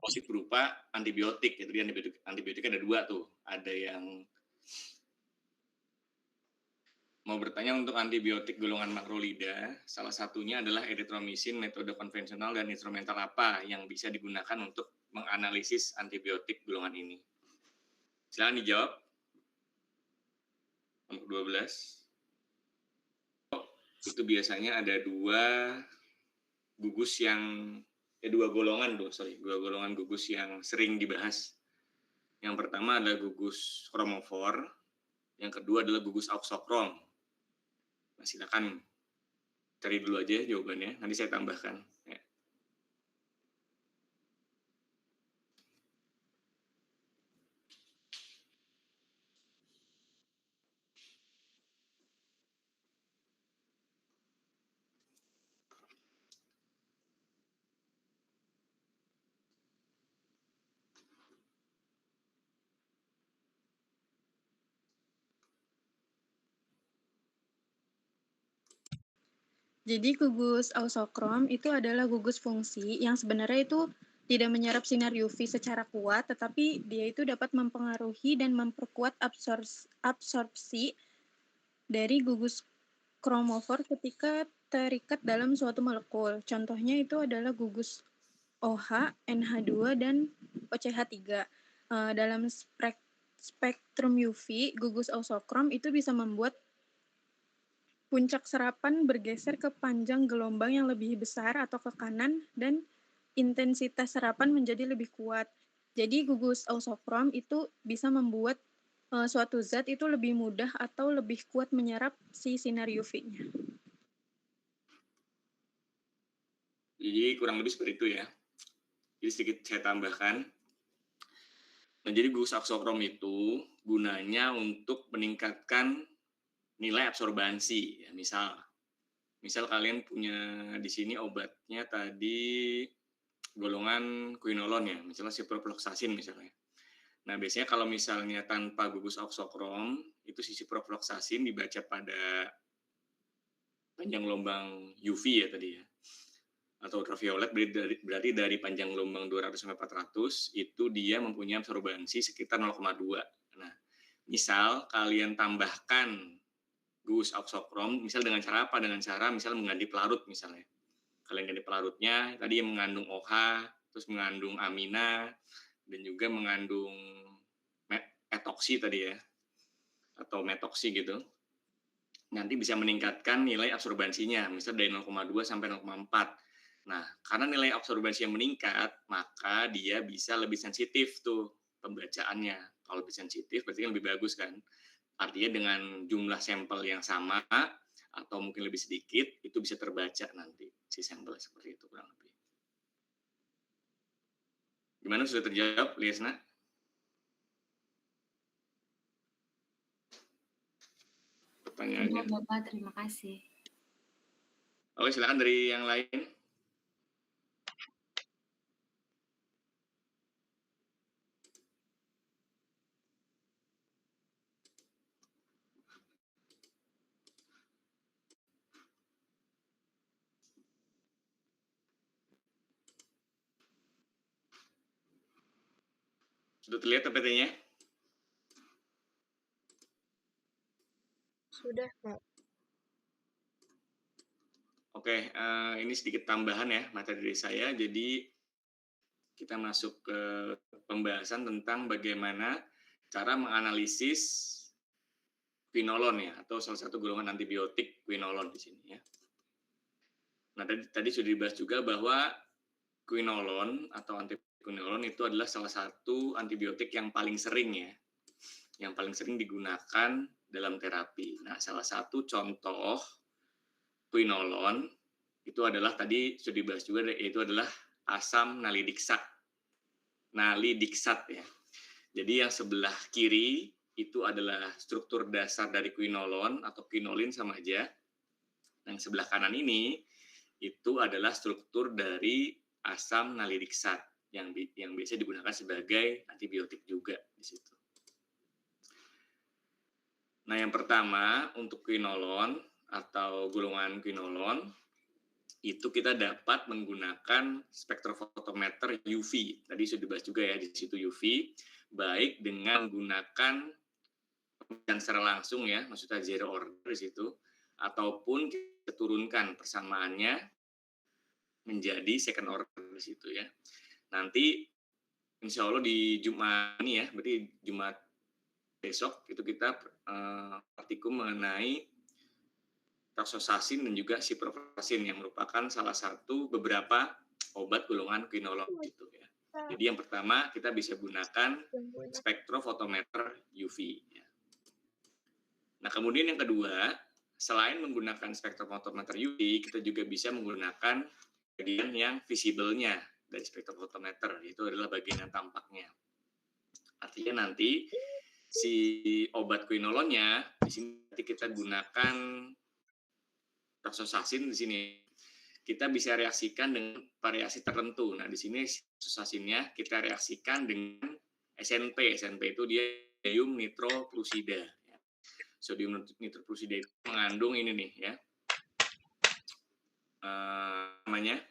positif berupa antibiotik. Jadi antibiotik ada 2 tuh. Ada yang mau bertanya untuk antibiotik golongan makrolida, salah satunya adalah eritromisin, metode konvensional dan instrumental apa yang bisa digunakan untuk menganalisis antibiotik golongan ini? Silakan dijawab. Nomor 12. Itu biasanya ada dua golongan gugus yang sering dibahas. Yang pertama adalah gugus kromofor, yang kedua adalah gugus auxokrom. Nah, silakan cari dulu aja jawabannya, nanti saya tambahkan. Ya. Jadi gugus auxokrom itu adalah gugus fungsi yang sebenarnya itu tidak menyerap sinar UV secara kuat, tetapi dia itu dapat mempengaruhi dan memperkuat absorpsi dari gugus kromofor ketika terikat dalam suatu molekul. Contohnya itu adalah gugus OH, NH2, dan OCH3. Dalam spektrum UV, gugus auxokrom itu bisa membuat puncak serapan bergeser ke panjang gelombang yang lebih besar atau ke kanan, dan intensitas serapan menjadi lebih kuat. Jadi gugus auxokrom itu bisa membuat suatu zat itu lebih mudah atau lebih kuat menyerap si sinar UV-nya. Jadi kurang lebih seperti itu ya. Jadi sedikit saya tambahkan. Nah, jadi gugus auxokrom itu gunanya untuk meningkatkan nilai absorbansi. Ya, misal kalian punya di sini obatnya tadi golongan quinolon ya, misalnya ciprofloxacin misalnya. Nah, biasanya kalau misalnya tanpa gugus auxokrom, itu si ciprofloxacin dibaca pada panjang gelombang UV ya tadi ya, atau ultraviolet, berarti dari panjang gelombang 200 sampai 400 itu dia mempunyai absorbansi sekitar 0,2. Nah, misal kalian tambahkan gugus auxokrom, misal dengan cara apa? Dengan cara misal mengganti pelarut misalnya. Kalian ganti pelarutnya, tadi yang mengandung OH, terus mengandung amina, dan juga mengandung etoksi tadi ya, atau metoksi gitu. Nanti bisa meningkatkan nilai absorbansinya, misal dari 0,2 sampai 0,4. Nah, karena nilai absorbansi yang meningkat, maka dia bisa lebih sensitif tuh pembacaannya. Kalau lebih sensitif berarti kan lebih bagus kan. Artinya dengan jumlah sampel yang sama atau mungkin lebih sedikit, itu bisa terbaca nanti si sampel seperti itu kurang lebih. Gimana, sudah terjawab, Liesna? Pertanyaannya. Bapak, terima kasih. Oke, silakan dari yang lain. Sudah terlihat PPT-nya? Sudah, Pak. Oke, ini sedikit tambahan ya materi dari saya. Jadi kita masuk ke pembahasan tentang bagaimana cara menganalisis quinolon ya, atau salah satu golongan antibiotik quinolon di sini ya. Nah, tadi sudah dibahas juga bahwa quinolon atau antiquinolon itu adalah salah satu antibiotik yang paling sering ya, yang paling sering digunakan dalam terapi. Nah, salah satu contoh quinolon itu adalah tadi sudah dibahas juga, yaitu adalah asam nalidiksat. Nalidiksat ya. Jadi yang sebelah kiri itu adalah struktur dasar dari quinolon atau quinolin sama aja. Yang sebelah kanan ini itu adalah struktur dari asam nalidiksat yang biasa digunakan sebagai antibiotik juga di situ. Nah, yang pertama untuk quinolon atau golongan quinolon itu kita dapat menggunakan spektrofotometer UV. Tadi sudah dibahas juga ya di situ UV, baik dengan menggunakan pemeriksaan secara langsung ya, maksudnya zero order di situ, ataupun kita turunkan persamaannya menjadi second order di situ ya. Nanti insya Allah di Jumat ini ya, berarti Jumat besok itu kita praktikum mengenai toxosasin dan juga ciprofloxacin yang merupakan salah satu beberapa obat golongan quinolone gitu ya. Jadi yang pertama kita bisa gunakan spektrofotometer UV. Ya. Nah kemudian yang kedua, selain menggunakan spektrofotometer UV, kita juga bisa menggunakan bagian yang visible-nya dari spektrofotometer, itu adalah bagian yang tampaknya. Artinya nanti si obat quinolone-nya di sini nanti kita gunakan toxosasin di sini kita bisa reaksikan dengan variasi tertentu. Nah, di sini toxosasinnya kita reaksikan dengan SNP. SNP itu dia sodium nitroplusida. Sodium nitroplusida itu mengandung ini nih ya. Namanya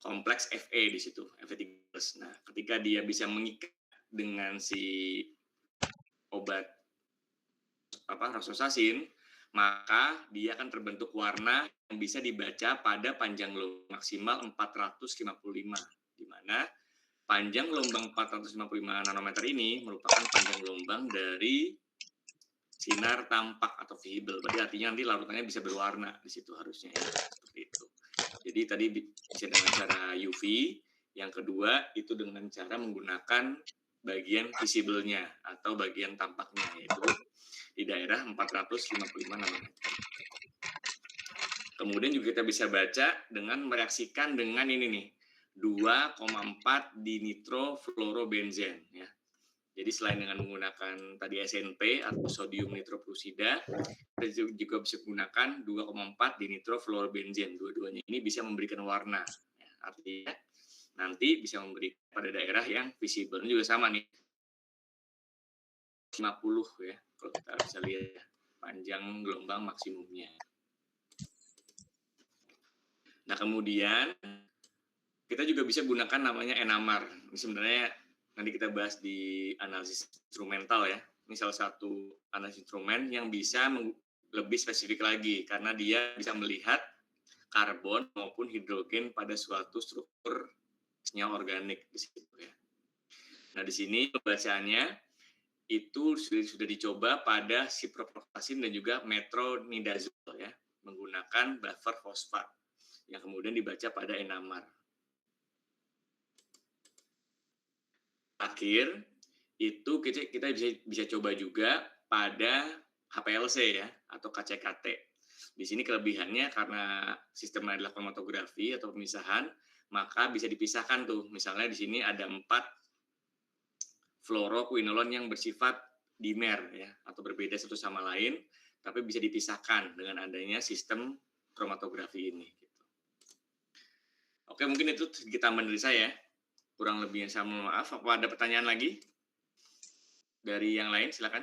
kompleks Fe di situ, Fe3+. Nah, ketika dia bisa mengikat dengan si obat toxosasin, maka dia akan terbentuk warna yang bisa dibaca pada panjang gelombang maksimal 455, di mana panjang gelombang 455 nanometer ini merupakan panjang gelombang dari sinar tampak atau visible. Berarti artinya nanti larutannya bisa berwarna di situ harusnya ya, seperti itu. Jadi tadi bisa dengan cara UV, yang kedua itu dengan cara menggunakan bagian visible-nya atau bagian tampaknya, yaitu di daerah 455 nanometer. Kemudian juga kita bisa baca dengan mereaksikan dengan ini nih, 2,4 dinitrofluorobenzen ya. Jadi selain dengan menggunakan tadi SNP atau sodium nitroplusida, kita juga bisa menggunakan 2,4 dinitrofluorobenzen. Dua-duanya ini bisa memberikan warna. Ya, artinya nanti bisa memberikan pada daerah yang visible. Ini juga sama nih, 50 ya, kalau kita bisa lihat ya, panjang gelombang maksimumnya. Nah kemudian kita juga bisa gunakan namanya enamar. Ini sebenarnya nanti kita bahas di analisis instrumental ya. Ini salah satu analisis instrumen yang bisa lebih spesifik lagi karena dia bisa melihat karbon maupun hidrogen pada suatu struktur senyawa organik di situ ya. Nah di sini pembacaannya itu sudah dicoba pada ciprofloxacin dan juga metronidazole ya, menggunakan buffer fosfat yang kemudian dibaca pada enamar. Akhir itu kita bisa coba juga pada HPLC ya atau KCKT. Di sini kelebihannya karena sistemnya adalah kromatografi atau pemisahan, maka bisa dipisahkan tuh. Misalnya di sini ada 4 fluoroquinolone yang bersifat dimer ya atau berbeda satu sama lain, tapi bisa dipisahkan dengan adanya sistem kromatografi ini. Gitu. Oke, mungkin itu sedikit tambahan dari saya. Kurang lebihnya saya mohon maaf. Apa ada pertanyaan lagi dari yang lain? Silakan.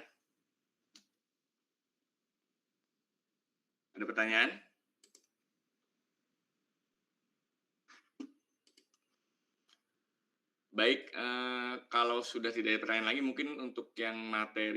Ada pertanyaan? Baik, kalau sudah tidak ada pertanyaan lagi, mungkin untuk yang materi